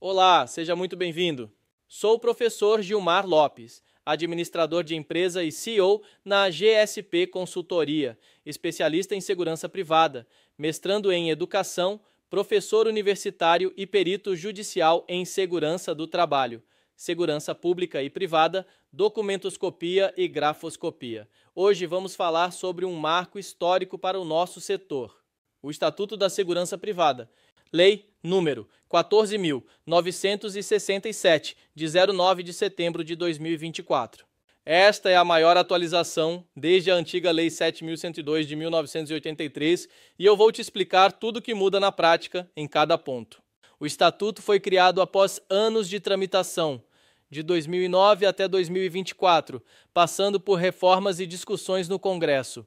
Olá, seja muito bem-vindo. Sou o professor Gilmar Lopes, administrador de empresa e CEO na GSP Consultoria, especialista em segurança privada, mestrando em educação, professor universitário e perito judicial em segurança do trabalho, segurança pública e privada, documentoscopia e grafoscopia. Hoje vamos falar sobre um marco histórico para o nosso setor, o Estatuto da Segurança Privada. Lei número 14.967, de 09 de setembro de 2024. Esta é a maior atualização desde a antiga Lei 7.102 de 1983 e eu vou te explicar tudo o que muda na prática em cada ponto. O Estatuto foi criado após anos de tramitação, de 2009 até 2024, passando por reformas e discussões no Congresso.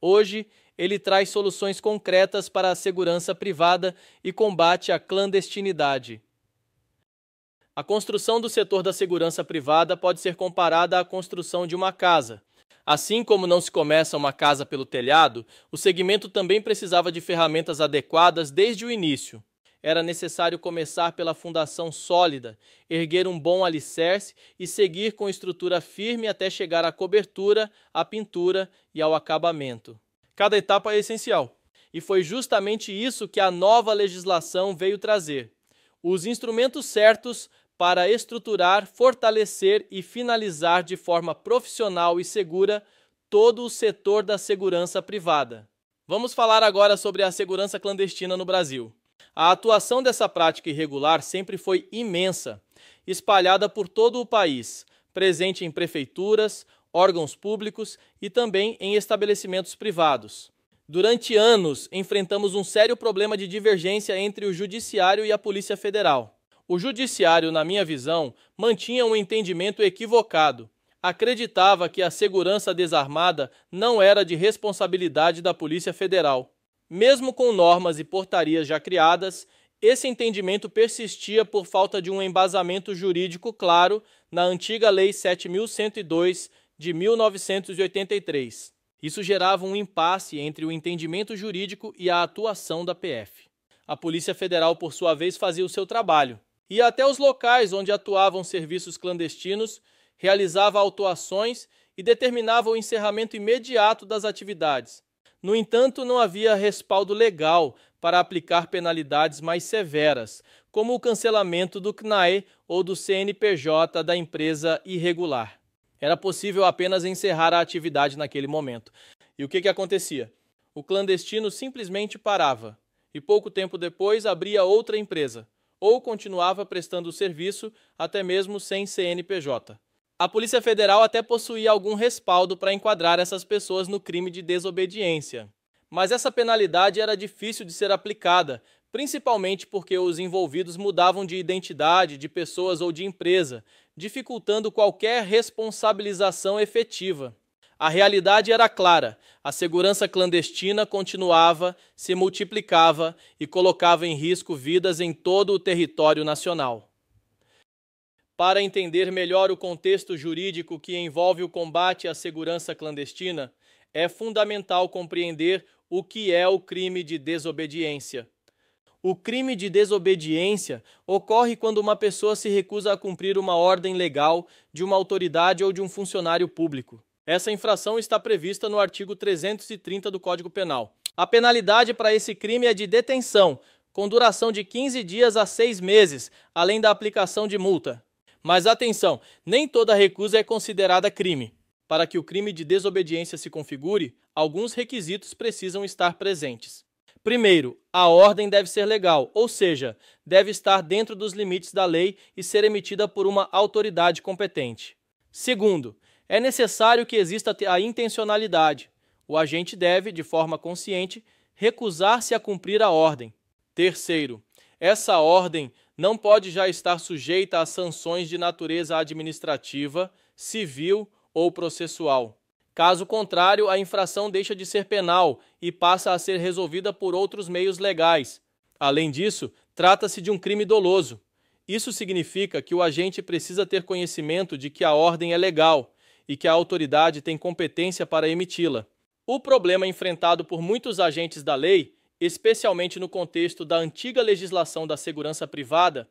Hoje, ele traz soluções concretas para a segurança privada e combate à clandestinidade. A construção do setor da segurança privada pode ser comparada à construção de uma casa. Assim como não se começa uma casa pelo telhado, o segmento também precisava de ferramentas adequadas desde o início. Era necessário começar pela fundação sólida, erguer um bom alicerce e seguir com estrutura firme até chegar à cobertura, à pintura e ao acabamento. Cada etapa é essencial, e foi justamente isso que a nova legislação veio trazer: os instrumentos certos para estruturar, fortalecer e finalizar de forma profissional e segura todo o setor da segurança privada. Vamos falar agora sobre a segurança clandestina no Brasil. A atuação dessa prática irregular sempre foi imensa, espalhada por todo o país, presente em prefeituras, órgãos públicos e também em estabelecimentos privados. Durante anos, enfrentamos um sério problema de divergência entre o Judiciário e a Polícia Federal. O Judiciário, na minha visão, mantinha um entendimento equivocado. Acreditava que a segurança desarmada não era de responsabilidade da Polícia Federal. Mesmo com normas e portarias já criadas, esse entendimento persistia por falta de um embasamento jurídico claro na antiga Lei 7.102 de 1983. Isso gerava um impasse entre o entendimento jurídico e a atuação da PF. A Polícia Federal, por sua vez, fazia o seu trabalho. Ia até os locais onde atuavam serviços clandestinos, realizava autuações e determinava o encerramento imediato das atividades. No entanto, não havia respaldo legal para aplicar penalidades mais severas, como o cancelamento do CNAE ou do CNPJ da empresa irregular. Era possível apenas encerrar a atividade naquele momento. E o que acontecia? O clandestino simplesmente parava e pouco tempo depois abria outra empresa, ou continuava prestando o serviço até mesmo sem CNPJ. A Polícia Federal até possuía algum respaldo para enquadrar essas pessoas no crime de desobediência. Mas essa penalidade era difícil de ser aplicada, principalmente porque os envolvidos mudavam de identidade, de pessoas ou de empresa, dificultando qualquer responsabilização efetiva. A realidade era clara: a segurança clandestina continuava, se multiplicava e colocava em risco vidas em todo o território nacional. Para entender melhor o contexto jurídico que envolve o combate à segurança clandestina, é fundamental compreender o que é o crime de desobediência. O crime de desobediência ocorre quando uma pessoa se recusa a cumprir uma ordem legal de uma autoridade ou de um funcionário público. Essa infração está prevista no artigo 330 do Código Penal. A penalidade para esse crime é de detenção, com duração de 15 dias a 6 meses, além da aplicação de multa. Mas atenção, nem toda recusa é considerada crime. Para que o crime de desobediência se configure, alguns requisitos precisam estar presentes. Primeiro, a ordem deve ser legal, ou seja, deve estar dentro dos limites da lei e ser emitida por uma autoridade competente. Segundo, é necessário que exista a intencionalidade. O agente deve, de forma consciente, recusar-se a cumprir a ordem. Terceiro, essa ordem não pode já estar sujeita a sanções de natureza administrativa, civil ou processual. Caso contrário, a infração deixa de ser penal e passa a ser resolvida por outros meios legais. Além disso, trata-se de um crime doloso. Isso significa que o agente precisa ter conhecimento de que a ordem é legal e que a autoridade tem competência para emiti-la. O problema enfrentado por muitos agentes da lei, especialmente no contexto da antiga legislação da segurança privada,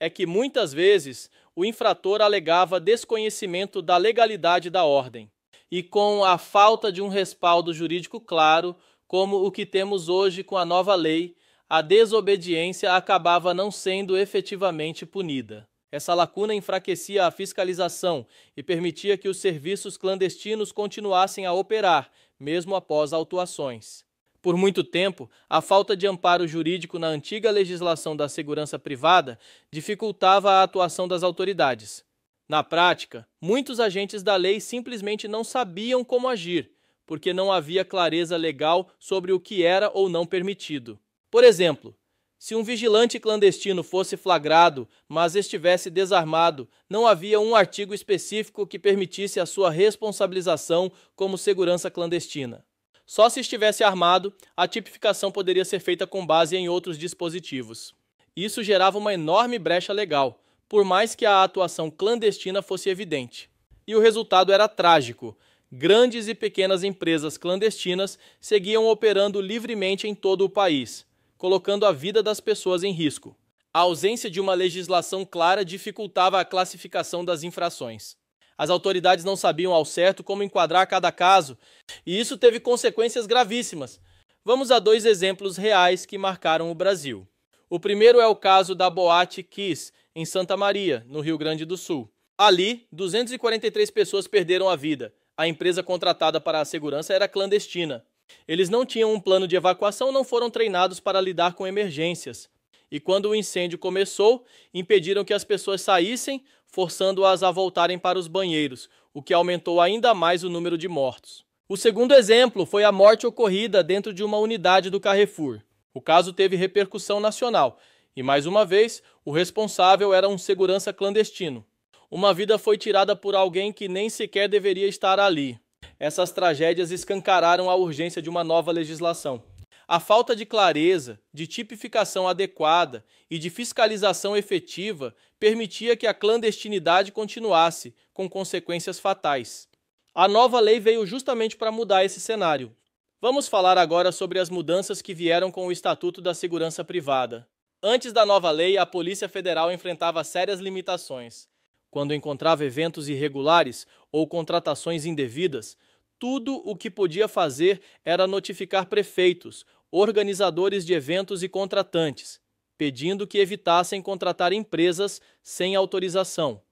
é que muitas vezes o infrator alegava desconhecimento da legalidade da ordem e com a falta de um respaldo jurídico claro, como o que temos hoje com a nova lei, a desobediência acabava não sendo efetivamente punida. Essa lacuna enfraquecia a fiscalização e permitia que os serviços clandestinos continuassem a operar, mesmo após autuações. Por muito tempo, a falta de amparo jurídico na antiga legislação da segurança privada dificultava a atuação das autoridades. Na prática, muitos agentes da lei simplesmente não sabiam como agir, porque não havia clareza legal sobre o que era ou não permitido. Por exemplo, se um vigilante clandestino fosse flagrado, mas estivesse desarmado, não havia um artigo específico que permitisse a sua responsabilização como segurança clandestina. Só se estivesse armado, a tipificação poderia ser feita com base em outros dispositivos. Isso gerava uma enorme brecha legal, por mais que a atuação clandestina fosse evidente. E o resultado era trágico. Grandes e pequenas empresas clandestinas seguiam operando livremente em todo o país, colocando a vida das pessoas em risco. A ausência de uma legislação clara dificultava a classificação das infrações. As autoridades não sabiam ao certo como enquadrar cada caso, e isso teve consequências gravíssimas. Vamos a 2 exemplos reais que marcaram o Brasil. O primeiro é o caso da Boate Kiss, em Santa Maria, no Rio Grande do Sul. Ali, 243 pessoas perderam a vida. A empresa contratada para a segurança era clandestina. Eles não tinham um plano de evacuação, não foram treinados para lidar com emergências. E quando o incêndio começou, impediram que as pessoas saíssem, forçando-as a voltarem para os banheiros, o que aumentou ainda mais o número de mortos. O segundo exemplo foi a morte ocorrida dentro de uma unidade do Carrefour. O caso teve repercussão nacional e, mais uma vez, o responsável era um segurança clandestino. Uma vida foi tirada por alguém que nem sequer deveria estar ali. Essas tragédias escancararam a urgência de uma nova legislação. A falta de clareza, de tipificação adequada e de fiscalização efetiva permitia que a clandestinidade continuasse, com consequências fatais. A nova lei veio justamente para mudar esse cenário. Vamos falar agora sobre as mudanças que vieram com o Estatuto da Segurança Privada. Antes da nova lei, a Polícia Federal enfrentava sérias limitações. Quando encontrava eventos irregulares ou contratações indevidas, tudo o que podia fazer era notificar prefeitos, organizadores de eventos e contratantes, pedindo que evitassem contratar empresas sem autorização.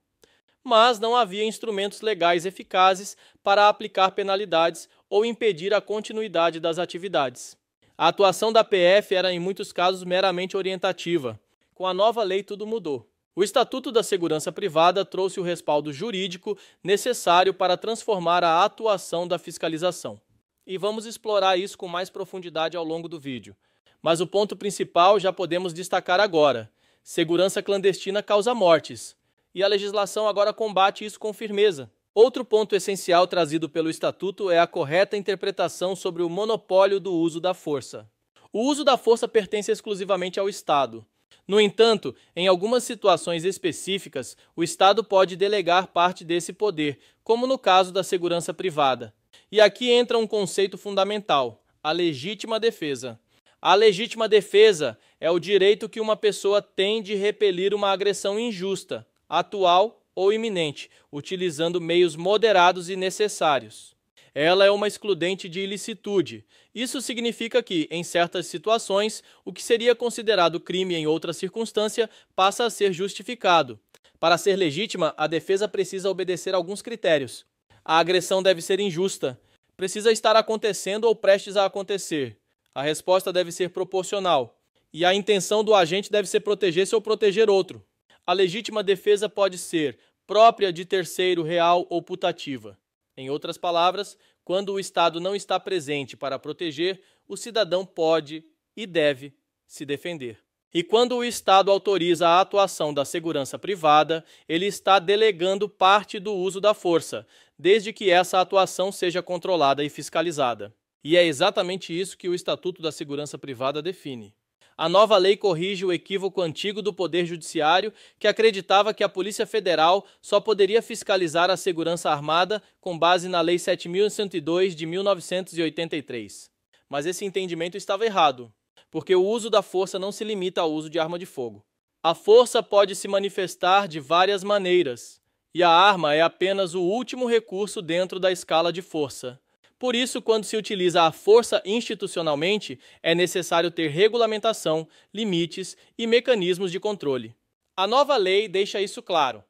Mas não havia instrumentos legais eficazes para aplicar penalidades ou impedir a continuidade das atividades. A atuação da PF era, em muitos casos, meramente orientativa. Com a nova lei, tudo mudou. O Estatuto da Segurança Privada trouxe o respaldo jurídico necessário para transformar a atuação da fiscalização. E vamos explorar isso com mais profundidade ao longo do vídeo. Mas o ponto principal já podemos destacar agora. Segurança clandestina causa mortes. E a legislação agora combate isso com firmeza. Outro ponto essencial trazido pelo Estatuto é a correta interpretação sobre o monopólio do uso da força. O uso da força pertence exclusivamente ao Estado. No entanto, em algumas situações específicas, o Estado pode delegar parte desse poder, como no caso da segurança privada. E aqui entra um conceito fundamental: a legítima defesa. A legítima defesa é o direito que uma pessoa tem de repelir uma agressão injusta, atual ou iminente, utilizando meios moderados e necessários. Ela é uma excludente de ilicitude. Isso significa que, em certas situações, o que seria considerado crime em outra circunstância passa a ser justificado. Para ser legítima, a defesa precisa obedecer a alguns critérios. A agressão deve ser injusta, precisa estar acontecendo ou prestes a acontecer. A resposta deve ser proporcional. E a intenção do agente deve ser proteger-se ou proteger outro. A legítima defesa pode ser própria de terceiro, real ou putativa. Em outras palavras, quando o Estado não está presente para proteger, o cidadão pode e deve se defender. E quando o Estado autoriza a atuação da segurança privada, ele está delegando parte do uso da força, desde que essa atuação seja controlada e fiscalizada. E é exatamente isso que o Estatuto da Segurança Privada define. A nova lei corrige o equívoco antigo do Poder Judiciário, que acreditava que a Polícia Federal só poderia fiscalizar a segurança armada com base na Lei 7.102 de 1983. Mas esse entendimento estava errado, porque o uso da força não se limita ao uso de arma de fogo. A força pode se manifestar de várias maneiras, e a arma é apenas o último recurso dentro da escala de força. Por isso, quando se utiliza a força institucionalmente, é necessário ter regulamentação, limites e mecanismos de controle. A nova lei deixa isso claro.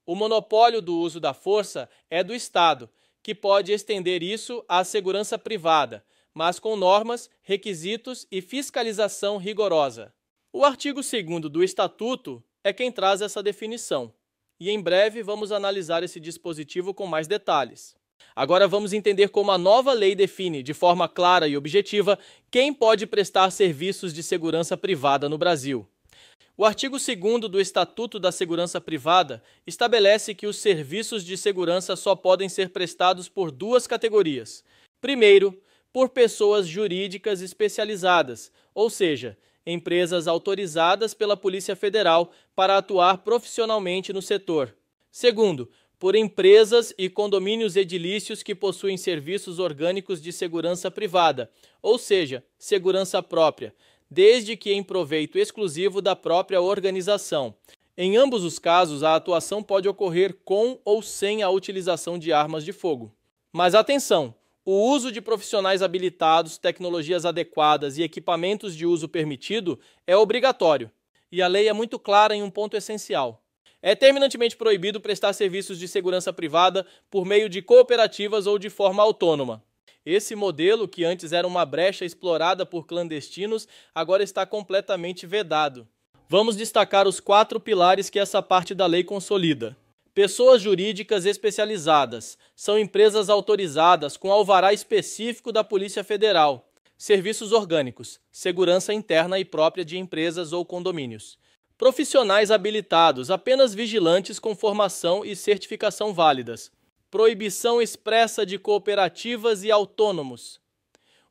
O monopólio do uso da força é do Estado, que pode estender isso à segurança privada, mas com normas, requisitos e fiscalização rigorosa. O artigo 2º do Estatuto é quem traz essa definição, e em breve vamos analisar esse dispositivo com mais detalhes. Agora vamos entender como a nova lei define, de forma clara e objetiva, quem pode prestar serviços de segurança privada no Brasil. O artigo 2º do Estatuto da Segurança Privada estabelece que os serviços de segurança só podem ser prestados por duas categorias. Primeiro, por pessoas jurídicas especializadas, ou seja, empresas autorizadas pela Polícia Federal para atuar profissionalmente no setor. Segundo, por empresas e condomínios edilícios que possuem serviços orgânicos de segurança privada, ou seja, segurança própria, desde que em proveito exclusivo da própria organização. Em ambos os casos, a atuação pode ocorrer com ou sem a utilização de armas de fogo. Mas atenção! O uso de profissionais habilitados, tecnologias adequadas e equipamentos de uso permitido é obrigatório. E a lei é muito clara em um ponto essencial. É terminantemente proibido prestar serviços de segurança privada por meio de cooperativas ou de forma autônoma. Esse modelo, que antes era uma brecha explorada por clandestinos, agora está completamente vedado. Vamos destacar os 4 pilares que essa parte da lei consolida. Pessoas jurídicas especializadas são empresas autorizadas com alvará específico da Polícia Federal. Serviços orgânicos, segurança interna e própria de empresas ou condomínios. Profissionais habilitados, apenas vigilantes com formação e certificação válidas. Proibição expressa de cooperativas e autônomos.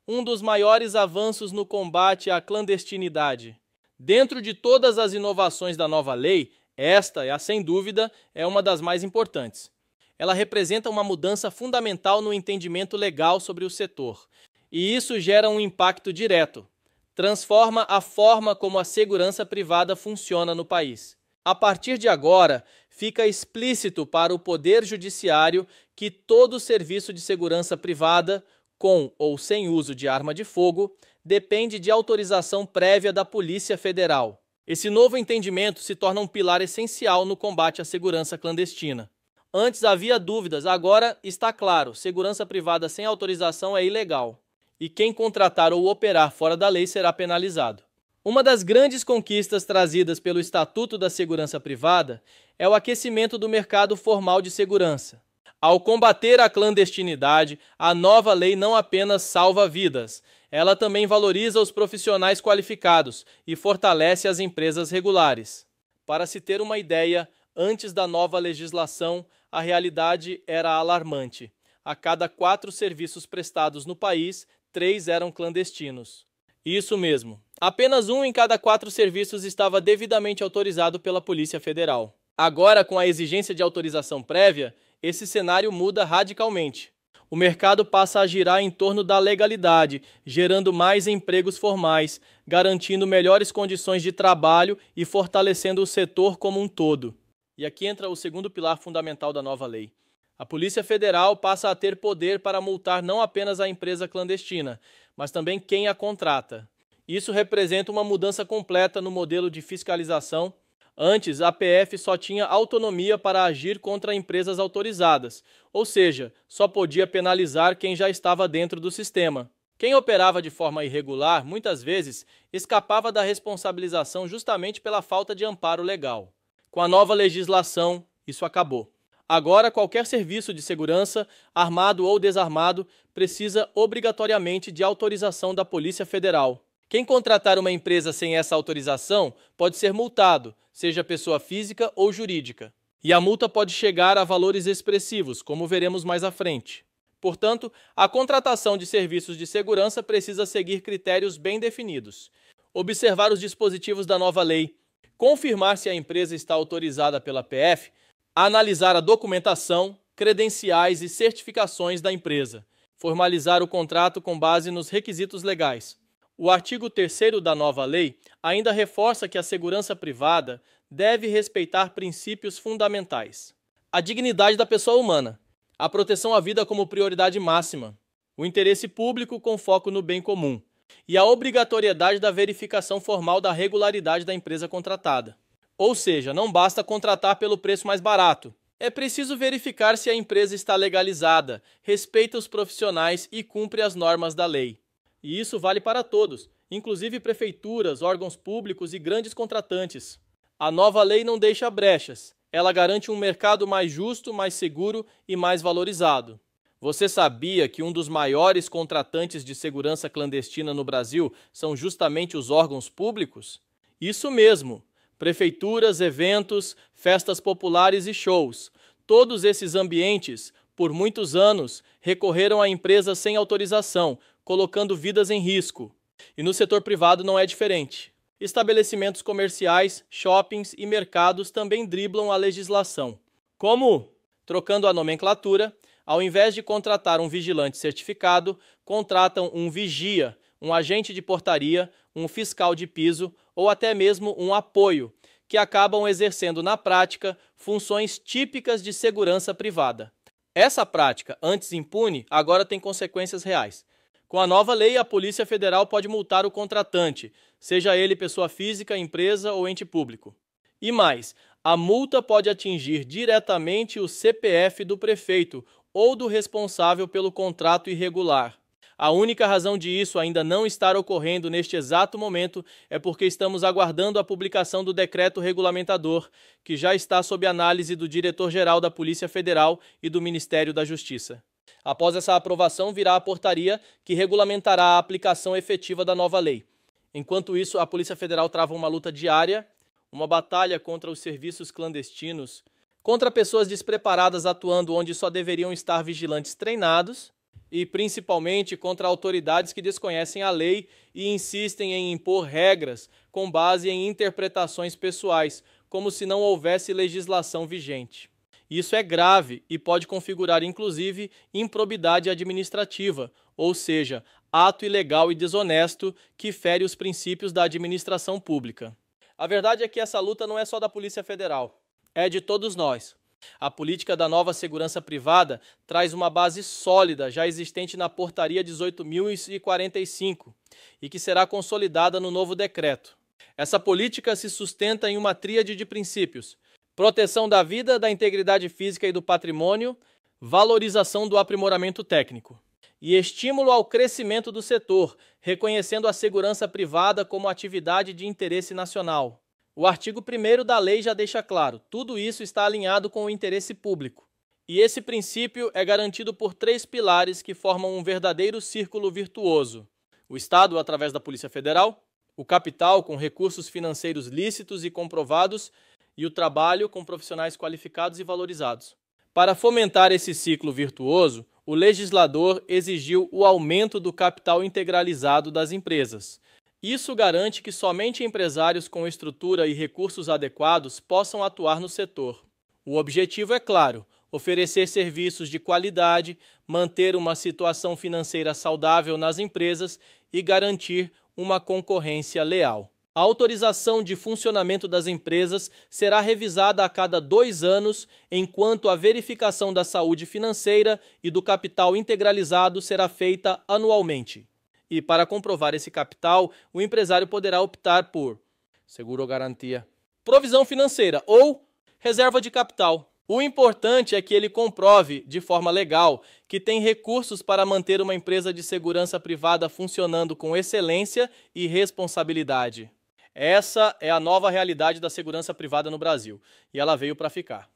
Um dos maiores avanços no combate à clandestinidade. Dentro de todas as inovações da nova lei, esta, sem dúvida, é uma das mais importantes. Ela representa uma mudança fundamental no entendimento legal sobre o setor. E isso gera um impacto direto. Transforma a forma como a segurança privada funciona no país. A partir de agora, fica explícito para o Poder Judiciário que todo serviço de segurança privada, com ou sem uso de arma de fogo, depende de autorização prévia da Polícia Federal. Esse novo entendimento se torna um pilar essencial no combate à segurança clandestina. Antes havia dúvidas, agora está claro, segurança privada sem autorização é ilegal. E quem contratar ou operar fora da lei será penalizado. Uma das grandes conquistas trazidas pelo Estatuto da Segurança Privada é o aquecimento do mercado formal de segurança. Ao combater a clandestinidade, a nova lei não apenas salva vidas, ela também valoriza os profissionais qualificados e fortalece as empresas regulares. Para se ter uma ideia, antes da nova legislação, a realidade era alarmante. A cada 4 serviços prestados no país, 3 eram clandestinos. Isso mesmo. Apenas 1 em cada 4 serviços estava devidamente autorizado pela Polícia Federal. Agora, com a exigência de autorização prévia, esse cenário muda radicalmente. O mercado passa a girar em torno da legalidade, gerando mais empregos formais, garantindo melhores condições de trabalho e fortalecendo o setor como um todo. E aqui entra o segundo pilar fundamental da nova lei. A Polícia Federal passa a ter poder para multar não apenas a empresa clandestina, mas também quem a contrata. Isso representa uma mudança completa no modelo de fiscalização. Antes, a PF só tinha autonomia para agir contra empresas autorizadas, ou seja, só podia penalizar quem já estava dentro do sistema. Quem operava de forma irregular, muitas vezes, escapava da responsabilização justamente pela falta de amparo legal. Com a nova legislação, isso acabou. Agora, qualquer serviço de segurança, armado ou desarmado, precisa obrigatoriamente de autorização da Polícia Federal. Quem contratar uma empresa sem essa autorização pode ser multado, seja pessoa física ou jurídica. E a multa pode chegar a valores expressivos, como veremos mais à frente. Portanto, a contratação de serviços de segurança precisa seguir critérios bem definidos. Observar os dispositivos da nova lei, confirmar se a empresa está autorizada pela PF, analisar a documentação, credenciais e certificações da empresa, formalizar o contrato com base nos requisitos legais. O artigo 3º da nova lei ainda reforça que a segurança privada deve respeitar princípios fundamentais: a dignidade da pessoa humana, a proteção à vida como prioridade máxima, o interesse público com foco no bem comum e a obrigatoriedade da verificação formal da regularidade da empresa contratada. Ou seja, não basta contratar pelo preço mais barato. É preciso verificar se a empresa está legalizada, respeita os profissionais e cumpre as normas da lei. E isso vale para todos, inclusive prefeituras, órgãos públicos e grandes contratantes. A nova lei não deixa brechas. Ela garante um mercado mais justo, mais seguro e mais valorizado. Você sabia que um dos maiores contratantes de segurança clandestina no Brasil são justamente os órgãos públicos? Isso mesmo. Prefeituras, eventos, festas populares e shows. Todos esses ambientes, por muitos anos, recorreram a empresas sem autorização, colocando vidas em risco. E no setor privado não é diferente. Estabelecimentos comerciais, shoppings e mercados também driblam a legislação. Como? Trocando a nomenclatura, ao invés de contratar um vigilante certificado, contratam um vigia, um agente de portaria, um fiscal de piso ou até mesmo um apoio, que acabam exercendo na prática funções típicas de segurança privada. Essa prática, antes impune, agora tem consequências reais. Com a nova lei, a Polícia Federal pode multar o contratante, seja ele pessoa física, empresa ou ente público. E mais, a multa pode atingir diretamente o CPF do prefeito ou do responsável pelo contrato irregular. A única razão de isso ainda não estar ocorrendo neste exato momento é porque estamos aguardando a publicação do decreto regulamentador, que já está sob análise do diretor-geral da Polícia Federal e do Ministério da Justiça. Após essa aprovação, virá a portaria que regulamentará a aplicação efetiva da nova lei. Enquanto isso, a Polícia Federal trava uma luta diária, uma batalha contra os serviços clandestinos, contra pessoas despreparadas atuando onde só deveriam estar vigilantes treinados e, principalmente, contra autoridades que desconhecem a lei e insistem em impor regras com base em interpretações pessoais, como se não houvesse legislação vigente. Isso é grave e pode configurar, inclusive, improbidade administrativa, ou seja, ato ilegal e desonesto que fere os princípios da administração pública. A verdade é que essa luta não é só da Polícia Federal, é de todos nós. A política da nova segurança privada traz uma base sólida já existente na Portaria 18.045 e que será consolidada no novo decreto. Essa política se sustenta em uma tríade de princípios: proteção da vida, da integridade física e do patrimônio, valorização do aprimoramento técnico e estímulo ao crescimento do setor, reconhecendo a segurança privada como atividade de interesse nacional. O artigo 1º da lei já deixa claro, tudo isso está alinhado com o interesse público. E esse princípio é garantido por 3 pilares que formam um verdadeiro círculo virtuoso: o Estado, através da Polícia Federal, o capital, com recursos financeiros lícitos e comprovados, e o trabalho, com profissionais qualificados e valorizados. Para fomentar esse ciclo virtuoso, o legislador exigiu o aumento do capital integralizado das empresas. Isso garante que somente empresários com estrutura e recursos adequados possam atuar no setor. O objetivo é claro: oferecer serviços de qualidade, manter uma situação financeira saudável nas empresas e garantir uma concorrência leal. A autorização de funcionamento das empresas será revisada a cada 2 anos, enquanto a verificação da saúde financeira e do capital integralizado será feita anualmente. E para comprovar esse capital, o empresário poderá optar por seguro ou garantia, provisão financeira ou reserva de capital. O importante é que ele comprove, de forma legal, que tem recursos para manter uma empresa de segurança privada funcionando com excelência e responsabilidade. Essa é a nova realidade da segurança privada no Brasil, e ela veio para ficar.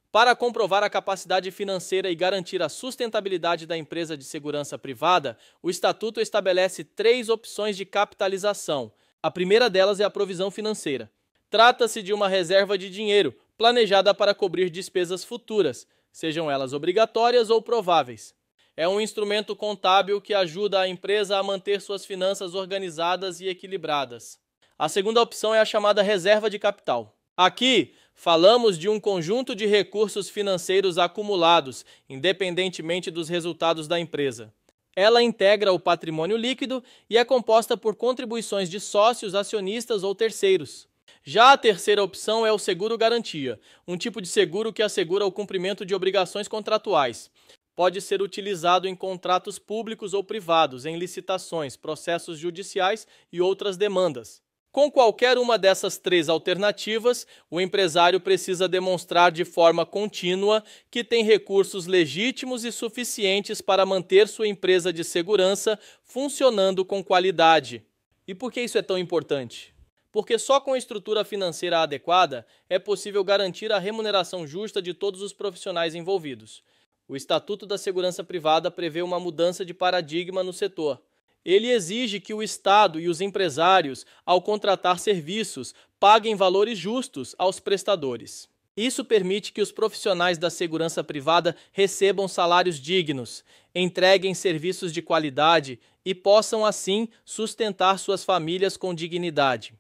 Para comprovar a capacidade financeira e garantir a sustentabilidade da empresa de segurança privada, o Estatuto estabelece 3 opções de capitalização. A primeira delas é a provisão financeira. Trata-se de uma reserva de dinheiro, planejada para cobrir despesas futuras, sejam elas obrigatórias ou prováveis. É um instrumento contábil que ajuda a empresa a manter suas finanças organizadas e equilibradas. A segunda opção é a chamada reserva de capital. Aqui, falamos de um conjunto de recursos financeiros acumulados, independentemente dos resultados da empresa. Ela integra o patrimônio líquido e é composta por contribuições de sócios, acionistas ou terceiros. Já a terceira opção é o seguro-garantia, um tipo de seguro que assegura o cumprimento de obrigações contratuais. Pode ser utilizado em contratos públicos ou privados, em licitações, processos judiciais e outras demandas. Com qualquer uma dessas três alternativas, o empresário precisa demonstrar de forma contínua que tem recursos legítimos e suficientes para manter sua empresa de segurança funcionando com qualidade. E por que isso é tão importante? Porque só com a estrutura financeira adequada é possível garantir a remuneração justa de todos os profissionais envolvidos. O Estatuto da Segurança Privada prevê uma mudança de paradigma no setor. Ele exige que o Estado e os empresários, ao contratar serviços, paguem valores justos aos prestadores. Isso permite que os profissionais da segurança privada recebam salários dignos, entreguem serviços de qualidade e possam, assim, sustentar suas famílias com dignidade.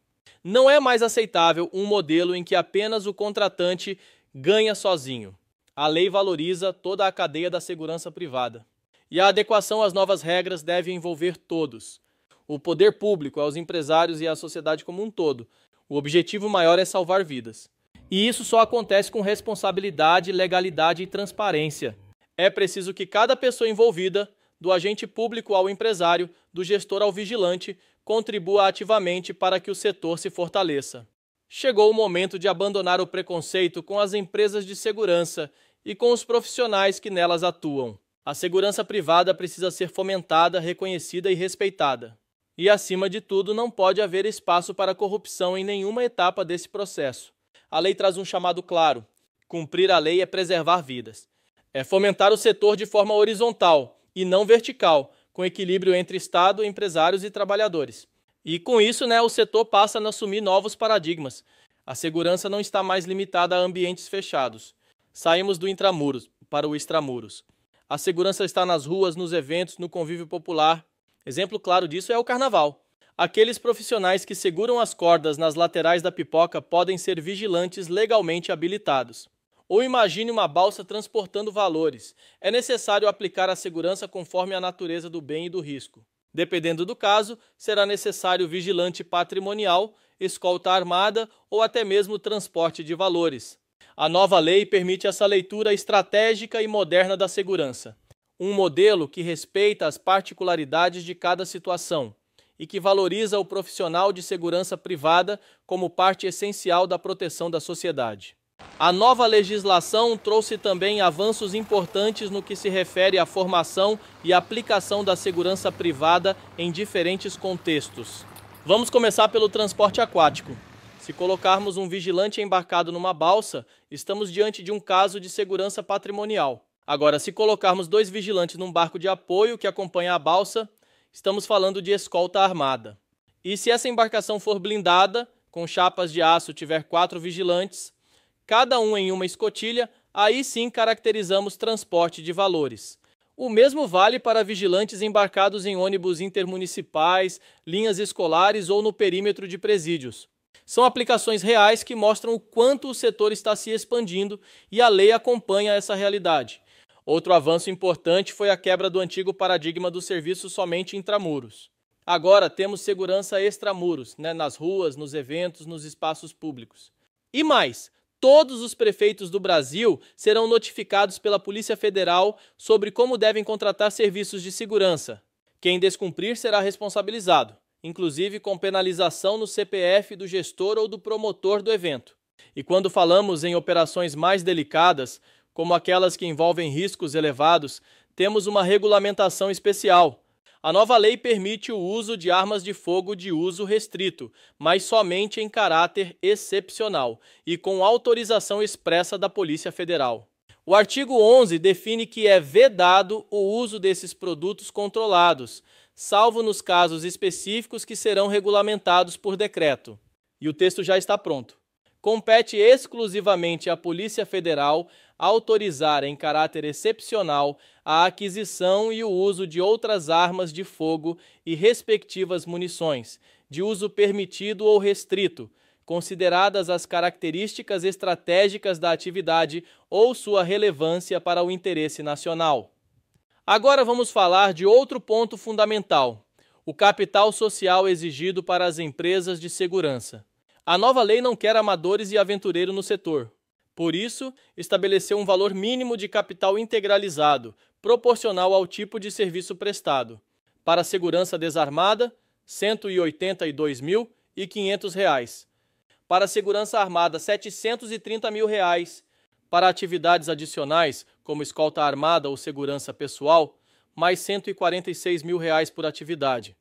Não é mais aceitável um modelo em que apenas o contratante ganha sozinho. A lei valoriza toda a cadeia da segurança privada. E a adequação às novas regras deve envolver todos. O poder público, aos empresários e à sociedade como um todo. O objetivo maior é salvar vidas. E isso só acontece com responsabilidade, legalidade e transparência. É preciso que cada pessoa envolvida, do agente público ao empresário, do gestor ao vigilante, contribua ativamente para que o setor se fortaleça. Chegou o momento de abandonar o preconceito com as empresas de segurança e com os profissionais que nelas atuam. A segurança privada precisa ser fomentada, reconhecida e respeitada. E, acima de tudo, não pode haver espaço para corrupção em nenhuma etapa desse processo. A lei traz um chamado claro: cumprir a lei é preservar vidas. É fomentar o setor de forma horizontal e não vertical, com equilíbrio entre Estado, empresários e trabalhadores. E com isso, o setor passa a assumir novos paradigmas. A segurança não está mais limitada a ambientes fechados. Saímos do intramuros para o extramuros. A segurança está nas ruas, nos eventos, no convívio popular. Exemplo claro disso é o carnaval. Aqueles profissionais que seguram as cordas nas laterais da pipoca podem ser vigilantes legalmente habilitados. Ou imagine uma balsa transportando valores. É necessário aplicar a segurança conforme a natureza do bem e do risco. Dependendo do caso, será necessário vigilante patrimonial, escolta armada ou até mesmo transporte de valores. A nova lei permite essa leitura estratégica e moderna da segurança. Um modelo que respeita as particularidades de cada situação e que valoriza o profissional de segurança privada como parte essencial da proteção da sociedade. A nova legislação trouxe também avanços importantes no que se refere à formação e aplicação da segurança privada em diferentes contextos. Vamos começar pelo transporte aquático. Se colocarmos um vigilante embarcado numa balsa, estamos diante de um caso de segurança patrimonial. Agora, se colocarmos 2 vigilantes num barco de apoio que acompanha a balsa, estamos falando de escolta armada. E se essa embarcação for blindada, com chapas de aço tiver 4 vigilantes, cada um em uma escotilha, aí sim caracterizamos transporte de valores. O mesmo vale para vigilantes embarcados em ônibus intermunicipais, linhas escolares ou no perímetro de presídios. São aplicações reais que mostram o quanto o setor está se expandindo e a lei acompanha essa realidade. Outro avanço importante foi a quebra do antigo paradigma do serviço somente intramuros. Agora temos segurança extramuros, nas ruas, nos eventos, nos espaços públicos. E mais, todos os prefeitos do Brasil serão notificados pela Polícia Federal sobre como devem contratar serviços de segurança. Quem descumprir será responsabilizado, inclusive com penalização no CPF do gestor ou do promotor do evento. E quando falamos em operações mais delicadas, como aquelas que envolvem riscos elevados, temos uma regulamentação especial. A nova lei permite o uso de armas de fogo de uso restrito, mas somente em caráter excepcional e com autorização expressa da Polícia Federal. O artigo 11 define que é vedado o uso desses produtos controlados, salvo nos casos específicos que serão regulamentados por decreto. E o texto já está pronto. Compete exclusivamente à Polícia Federal autorizar em caráter excepcional a aquisição e o uso de outras armas de fogo e respectivas munições, de uso permitido ou restrito, consideradas as características estratégicas da atividade ou sua relevância para o interesse nacional. Agora vamos falar de outro ponto fundamental: o capital social exigido para as empresas de segurança. A nova lei não quer amadores e aventureiros no setor. Por isso, estabeleceu um valor mínimo de capital integralizado, proporcional ao tipo de serviço prestado. Para a segurança desarmada, R$ 182.500. Para a segurança armada, R$ 730.000. Para atividades adicionais, como escolta armada ou segurança pessoal, mais R$ 146.000 por atividade.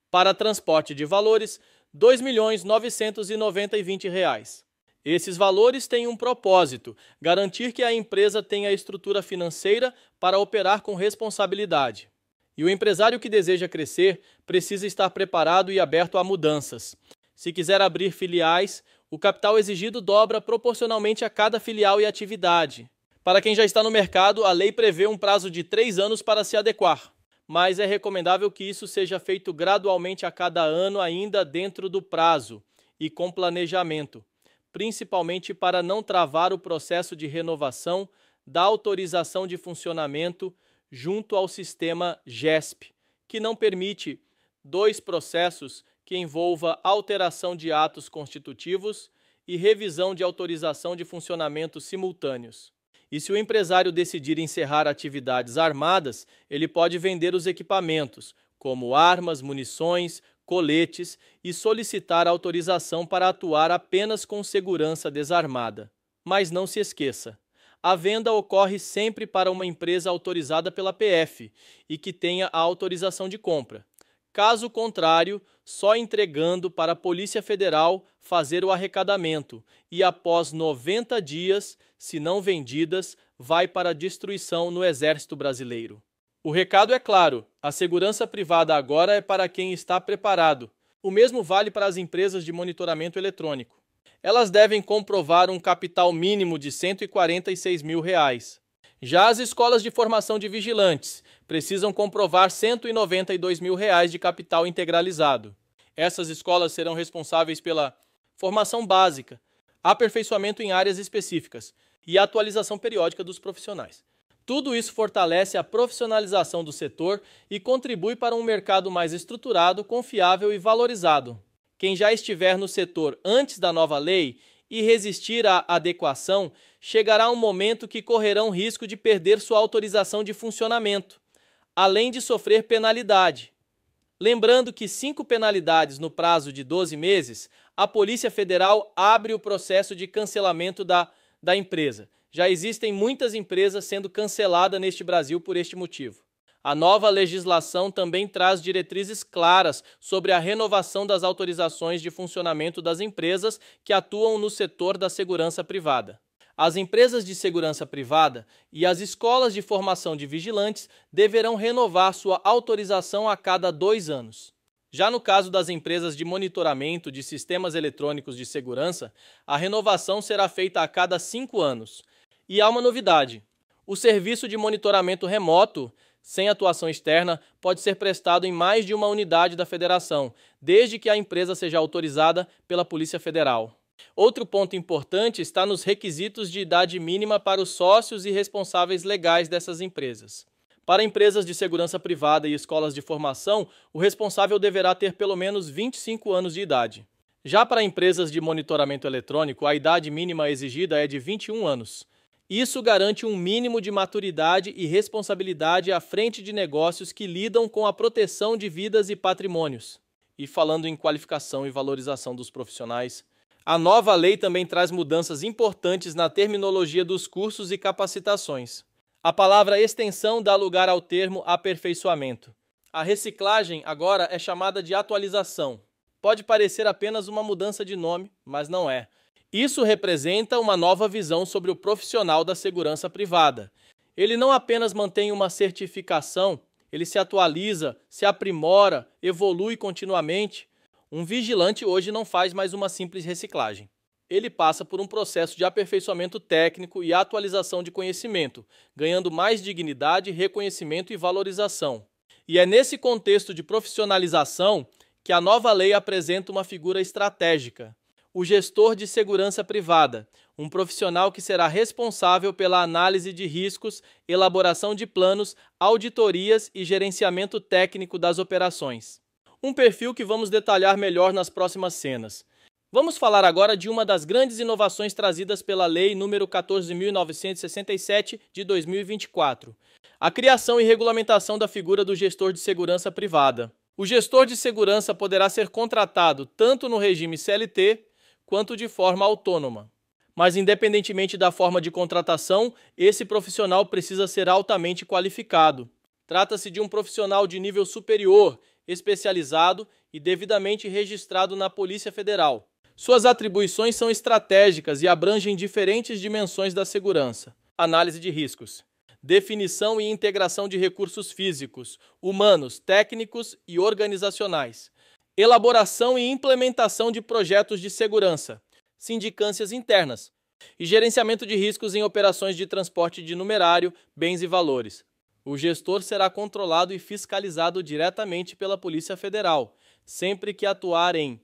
Para transporte de valores, R$ 2.920.020. Esses valores têm um propósito: garantir que a empresa tenha a estrutura financeira para operar com responsabilidade. E o empresário que deseja crescer precisa estar preparado e aberto a mudanças. Se quiser abrir filiais, o capital exigido dobra proporcionalmente a cada filial e atividade. Para quem já está no mercado, a lei prevê um prazo de 3 anos para se adequar, mas é recomendável que isso seja feito gradualmente a cada ano, ainda dentro do prazo e com planejamento, principalmente para não travar o processo de renovação da autorização de funcionamento junto ao sistema GESP, que não permite 2 processos que envolva alteração de atos constitutivos e revisão de autorização de funcionamento simultâneos. E se o empresário decidir encerrar atividades armadas, ele pode vender os equipamentos, como armas, munições, coletes, e solicitar autorização para atuar apenas com segurança desarmada. Mas não se esqueça, a venda ocorre sempre para uma empresa autorizada pela PF e que tenha a autorização de compra. Caso contrário, só entregando para a Polícia Federal fazer o arrecadamento e após 90 dias, se não vendidas, vai para a destruição no Exército Brasileiro. O recado é claro, a segurança privada agora é para quem está preparado. O mesmo vale para as empresas de monitoramento eletrônico. Elas devem comprovar um capital mínimo de R$ 146.000. Já as escolas de formação de vigilantes precisam comprovar R$ 192.000 de capital integralizado. Essas escolas serão responsáveis pela formação básica, aperfeiçoamento em áreas específicas e atualização periódica dos profissionais. Tudo isso fortalece a profissionalização do setor e contribui para um mercado mais estruturado, confiável e valorizado. Quem já estiver no setor antes da nova lei e resistir à adequação, chegará um momento que correrão risco de perder sua autorização de funcionamento, além de sofrer penalidade. Lembrando que 5 penalidades no prazo de 12 meses, a Polícia Federal abre o processo de cancelamento da empresa. Já existem muitas empresas sendo canceladas neste Brasil por este motivo. A nova legislação também traz diretrizes claras sobre a renovação das autorizações de funcionamento das empresas que atuam no setor da segurança privada. As empresas de segurança privada e as escolas de formação de vigilantes deverão renovar sua autorização a cada 2 anos. Já no caso das empresas de monitoramento de sistemas eletrônicos de segurança, a renovação será feita a cada 5 anos. E há uma novidade: o serviço de monitoramento remoto, sem atuação externa, pode ser prestado em mais de uma unidade da federação, desde que a empresa seja autorizada pela Polícia Federal. Outro ponto importante está nos requisitos de idade mínima para os sócios e responsáveis legais dessas empresas. Para empresas de segurança privada e escolas de formação, o responsável deverá ter pelo menos 25 anos de idade. Já para empresas de monitoramento eletrônico, a idade mínima exigida é de 21 anos. Isso garante um mínimo de maturidade e responsabilidade à frente de negócios que lidam com a proteção de vidas e patrimônios. E falando em qualificação e valorização dos profissionais, a nova lei também traz mudanças importantes na terminologia dos cursos e capacitações. A palavra extensão dá lugar ao termo aperfeiçoamento. A reciclagem agora é chamada de atualização. Pode parecer apenas uma mudança de nome, mas não é. Isso representa uma nova visão sobre o profissional da segurança privada. Ele não apenas mantém uma certificação, ele se atualiza, se aprimora, evolui continuamente. Um vigilante hoje não faz mais uma simples reciclagem. Ele passa por um processo de aperfeiçoamento técnico e atualização de conhecimento, ganhando mais dignidade, reconhecimento e valorização. E é nesse contexto de profissionalização que a nova lei apresenta uma figura estratégica: o gestor de segurança privada, um profissional que será responsável pela análise de riscos, elaboração de planos, auditorias e gerenciamento técnico das operações. Um perfil que vamos detalhar melhor nas próximas cenas. Vamos falar agora de uma das grandes inovações trazidas pela Lei nº 14.967 de 2024, a criação e regulamentação da figura do gestor de segurança privada. O gestor de segurança poderá ser contratado tanto no regime CLT quanto de forma autônoma. Mas, independentemente da forma de contratação, esse profissional precisa ser altamente qualificado. Trata-se de um profissional de nível superior, especializado e devidamente registrado na Polícia Federal. Suas atribuições são estratégicas e abrangem diferentes dimensões da segurança: análise de riscos, definição e integração de recursos físicos, humanos, técnicos e organizacionais, elaboração e implementação de projetos de segurança, sindicâncias internas e gerenciamento de riscos em operações de transporte de numerário, bens e valores. O gestor será controlado e fiscalizado diretamente pela Polícia Federal, sempre que atuar em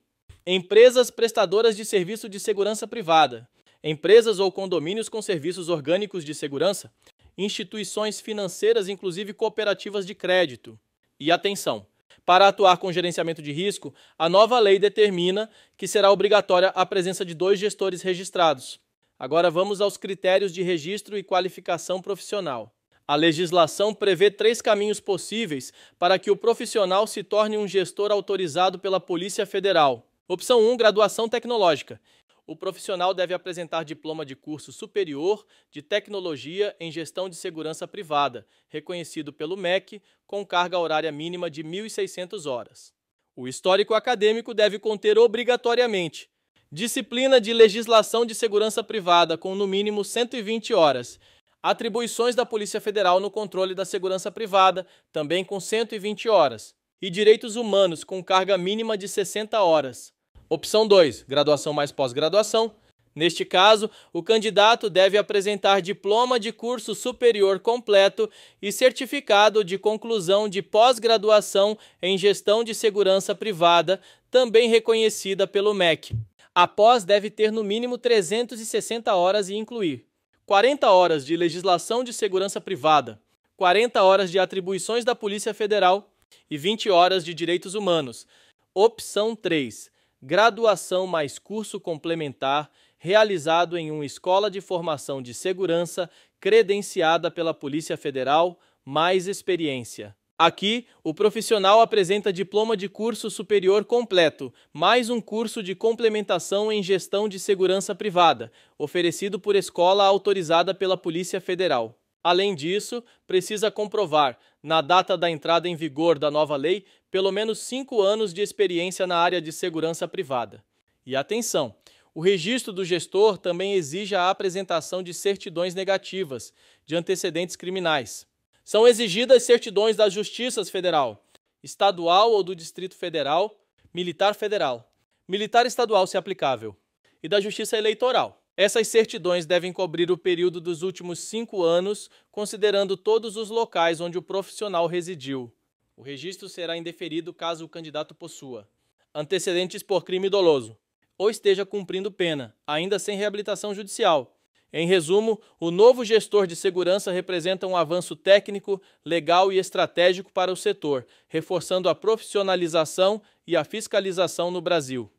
empresas prestadoras de serviço de segurança privada, empresas ou condomínios com serviços orgânicos de segurança, instituições financeiras, inclusive cooperativas de crédito. E atenção! Para atuar com gerenciamento de risco, a nova lei determina que será obrigatória a presença de 2 gestores registrados. Agora vamos aos critérios de registro e qualificação profissional. A legislação prevê 3 caminhos possíveis para que o profissional se torne um gestor autorizado pela Polícia Federal. Opção 1, graduação tecnológica. O profissional deve apresentar diploma de curso superior de tecnologia em gestão de segurança privada, reconhecido pelo MEC, com carga horária mínima de 1.600 horas. O histórico acadêmico deve conter obrigatoriamente disciplina de legislação de segurança privada com no mínimo 120 horas, atribuições da Polícia Federal no controle da segurança privada, também com 120 horas, e direitos humanos com carga mínima de 60 horas. Opção 2, graduação mais pós-graduação. Neste caso, o candidato deve apresentar diploma de curso superior completo e certificado de conclusão de pós-graduação em gestão de segurança privada, também reconhecida pelo MEC. A pós deve ter no mínimo 360 horas e incluir 40 horas de legislação de segurança privada, 40 horas de atribuições da Polícia Federal e 20 horas de direitos humanos. Opção 3. Graduação mais curso complementar realizado em uma escola de formação de segurança credenciada pela Polícia Federal, mais experiência. Aqui, o profissional apresenta diploma de curso superior completo, mais um curso de complementação em gestão de segurança privada, oferecido por escola autorizada pela Polícia Federal. Além disso, precisa comprovar, na data da entrada em vigor da nova lei, pelo menos 5 anos de experiência na área de segurança privada. E atenção! O registro do gestor também exige a apresentação de certidões negativas de antecedentes criminais. São exigidas certidões das Justiças Federal, Estadual ou do Distrito Federal, Militar Federal, Militar Estadual se aplicável, e da Justiça Eleitoral. Essas certidões devem cobrir o período dos últimos 5 anos, considerando todos os locais onde o profissional residiu. O registro será indeferido caso o candidato possua antecedentes por crime doloso ou esteja cumprindo pena, ainda sem reabilitação judicial. Em resumo, o novo gestor de segurança representa um avanço técnico, legal e estratégico para o setor, reforçando a profissionalização e a fiscalização no Brasil.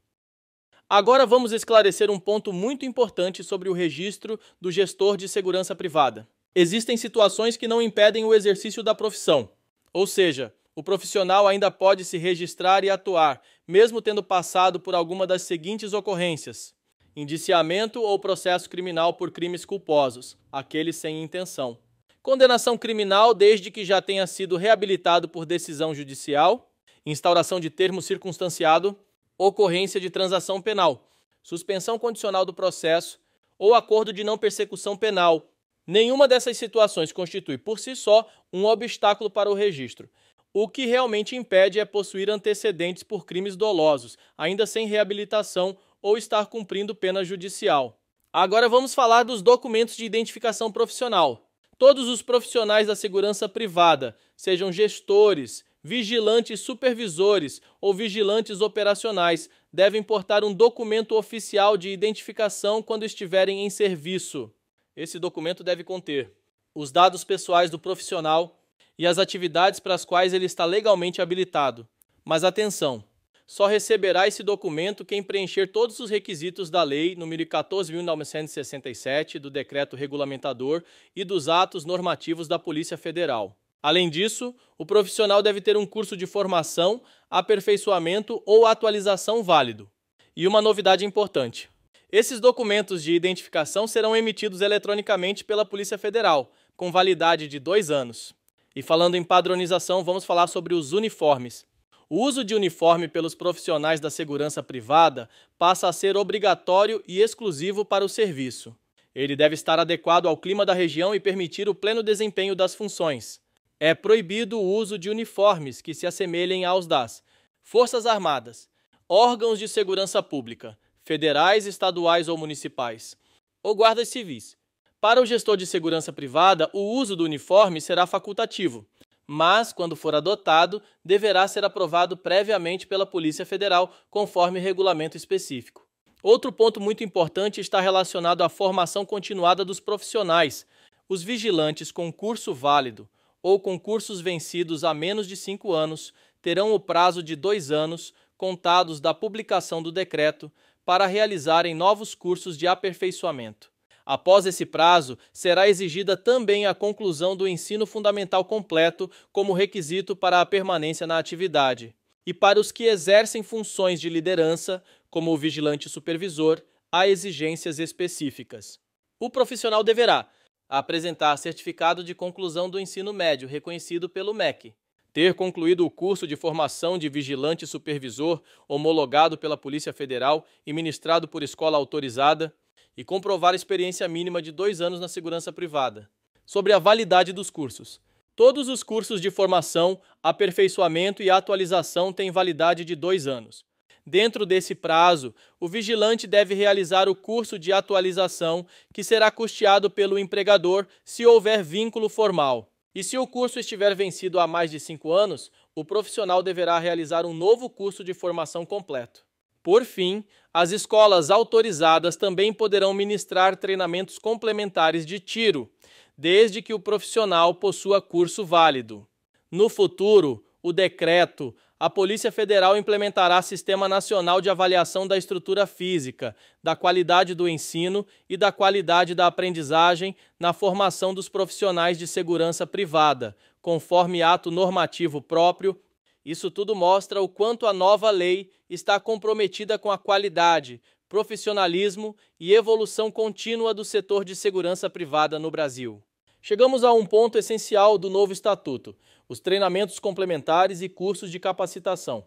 Agora vamos esclarecer um ponto muito importante sobre o registro do gestor de segurança privada. Existem situações que não impedem o exercício da profissão, ou seja, o profissional ainda pode se registrar e atuar, mesmo tendo passado por alguma das seguintes ocorrências: indiciamento ou processo criminal por crimes culposos, aqueles sem intenção; condenação criminal desde que já tenha sido reabilitado por decisão judicial; instauração de termo circunstanciado; ocorrência de transação penal, suspensão condicional do processo ou acordo de não persecução penal. Nenhuma dessas situações constitui por si só um obstáculo para o registro. O que realmente impede é possuir antecedentes por crimes dolosos, ainda sem reabilitação ou estar cumprindo pena judicial. Agora vamos falar dos documentos de identificação profissional. Todos os profissionais da segurança privada, sejam gestores, vigilantes supervisores ou vigilantes operacionais, devem portar um documento oficial de identificação quando estiverem em serviço. Esse documento deve conter os dados pessoais do profissional e as atividades para as quais ele está legalmente habilitado. Mas atenção! só receberá esse documento quem preencher todos os requisitos da Lei nº 14.967, do Decreto Regulamentador e dos atos normativos da Polícia Federal. Além disso, o profissional deve ter um curso de formação, aperfeiçoamento ou atualização válido. E uma novidade importante: esses documentos de identificação serão emitidos eletronicamente pela Polícia Federal, com validade de 2 anos. E falando em padronização, vamos falar sobre os uniformes. O uso de uniforme pelos profissionais da segurança privada passa a ser obrigatório e exclusivo para o serviço. Ele deve estar adequado ao clima da região e permitir o pleno desempenho das funções. É proibido o uso de uniformes que se assemelhem aos das Forças Armadas, órgãos de segurança pública, federais, estaduais ou municipais, ou guardas civis. Para o gestor de segurança privada, o uso do uniforme será facultativo, mas, quando for adotado, deverá ser aprovado previamente pela Polícia Federal, conforme regulamento específico. Outro ponto muito importante está relacionado à formação continuada dos profissionais. Os vigilantes com curso válido ou com cursos vencidos há menos de 5 anos terão o prazo de 2 anos, contados da publicação do decreto, para realizarem novos cursos de aperfeiçoamento. Após esse prazo, será exigida também a conclusão do ensino fundamental completo como requisito para a permanência na atividade. E para os que exercem funções de liderança, como o vigilante supervisor, há exigências específicas. O profissional deverá apresentar certificado de conclusão do ensino médio reconhecido pelo MEC, ter concluído o curso de formação de vigilante supervisor homologado pela Polícia Federal e ministrado por escola autorizada, e comprovar experiência mínima de 2 anos na segurança privada. Sobre a validade dos cursos. Todos os cursos de formação, aperfeiçoamento e atualização têm validade de 2 anos. Dentro desse prazo, o vigilante deve realizar o curso de atualização, que será custeado pelo empregador se houver vínculo formal. E se o curso estiver vencido há mais de 5 anos, o profissional deverá realizar um novo curso de formação completo. Por fim, as escolas autorizadas também poderão ministrar treinamentos complementares de tiro, desde que o profissional possua curso válido. No futuro, o decreto, a Polícia Federal implementará Sistema Nacional de Avaliação da Estrutura Física, da qualidade do ensino e da qualidade da aprendizagem na formação dos profissionais de segurança privada, conforme ato normativo próprio. Isso tudo mostra o quanto a nova lei está comprometida com a qualidade, profissionalismo e evolução contínua do setor de segurança privada no Brasil. Chegamos a um ponto essencial do novo estatuto: os treinamentos complementares e cursos de capacitação.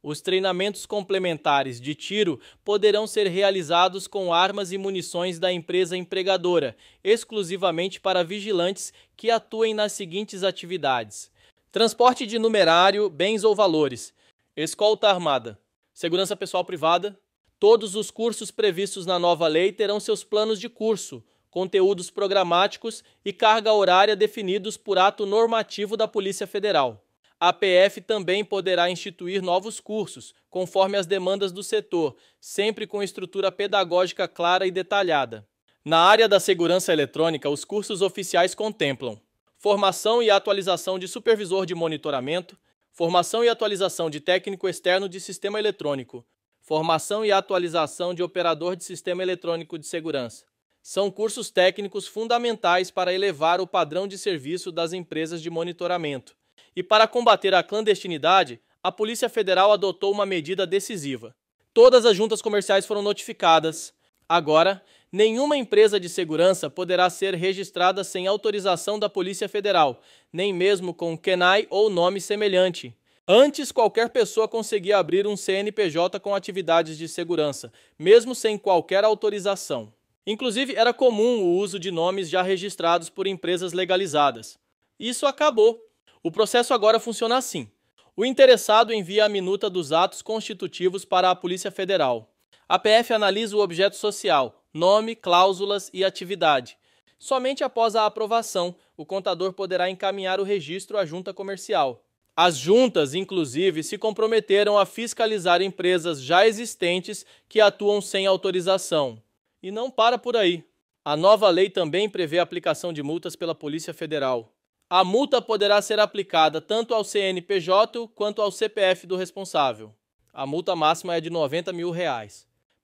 Os treinamentos complementares de tiro poderão ser realizados com armas e munições da empresa empregadora, exclusivamente para vigilantes que atuem nas seguintes atividades: transporte de numerário, bens ou valores, escolta armada, segurança pessoal privada. Todos os cursos previstos na nova lei terão seus planos de curso, conteúdos programáticos e carga horária definidos por ato normativo da Polícia Federal. A PF também poderá instituir novos cursos, conforme as demandas do setor, sempre com estrutura pedagógica clara e detalhada. Na área da segurança eletrônica, os cursos oficiais contemplam formação e atualização de supervisor de monitoramento, formação e atualização de técnico externo de sistema eletrônico, formação e atualização de operador de sistema eletrônico de segurança. São cursos técnicos fundamentais para elevar o padrão de serviço das empresas de monitoramento. E para combater a clandestinidade, a Polícia Federal adotou uma medida decisiva. Todas as juntas comerciais foram notificadas. Agora, nenhuma empresa de segurança poderá ser registrada sem autorização da Polícia Federal, nem mesmo com CNAE ou nome semelhante. Antes, qualquer pessoa conseguia abrir um CNPJ com atividades de segurança, mesmo sem qualquer autorização. Inclusive, era comum o uso de nomes já registrados por empresas legalizadas. Isso acabou. O processo agora funciona assim: o interessado envia a minuta dos atos constitutivos para a Polícia Federal. A PF analisa o objeto social, nome, cláusulas e atividade. Somente após a aprovação, o contador poderá encaminhar o registro à junta comercial. As juntas, inclusive, se comprometeram a fiscalizar empresas já existentes que atuam sem autorização. E não para por aí. A nova lei também prevê a aplicação de multas pela Polícia Federal. A multa poderá ser aplicada tanto ao CNPJ quanto ao CPF do responsável. A multa máxima é de R$90 mil.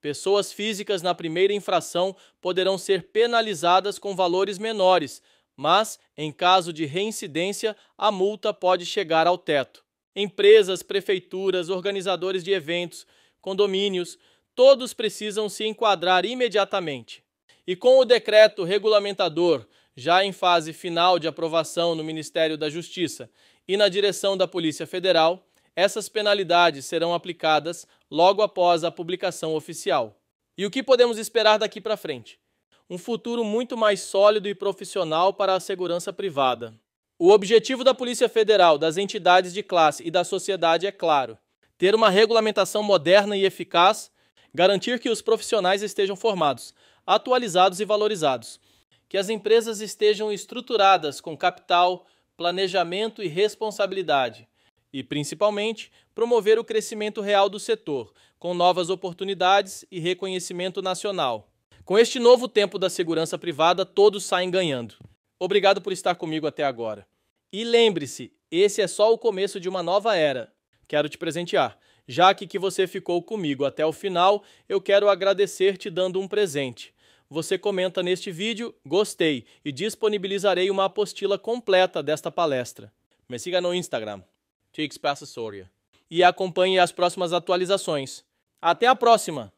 Pessoas físicas na primeira infração poderão ser penalizadas com valores menores, mas, em caso de reincidência, a multa pode chegar ao teto. Empresas, prefeituras, organizadores de eventos, condomínios, todos precisam se enquadrar imediatamente. E com o decreto regulamentador, já em fase final de aprovação no Ministério da Justiça e na direção da Polícia Federal, essas penalidades serão aplicadas logo após a publicação oficial. E o que podemos esperar daqui para frente? Um futuro muito mais sólido e profissional para a segurança privada. O objetivo da Polícia Federal, das entidades de classe e da sociedade é claro: ter uma regulamentação moderna e eficaz, garantir que os profissionais estejam formados, atualizados e valorizados, que as empresas estejam estruturadas com capital, planejamento e responsabilidade, e, principalmente, promover o crescimento real do setor, com novas oportunidades e reconhecimento nacional. Com este novo tempo da segurança privada, todos saem ganhando. Obrigado por estar comigo até agora. E lembre-se, esse é só o começo de uma nova era. Quero te presentear. Já que você ficou comigo até o final, eu quero agradecer te dando um presente. Você comenta neste vídeo, gostei, e disponibilizarei uma apostila completa desta palestra. Me siga no Instagram, TX Passa Soria, e acompanhe as próximas atualizações. Até a próxima!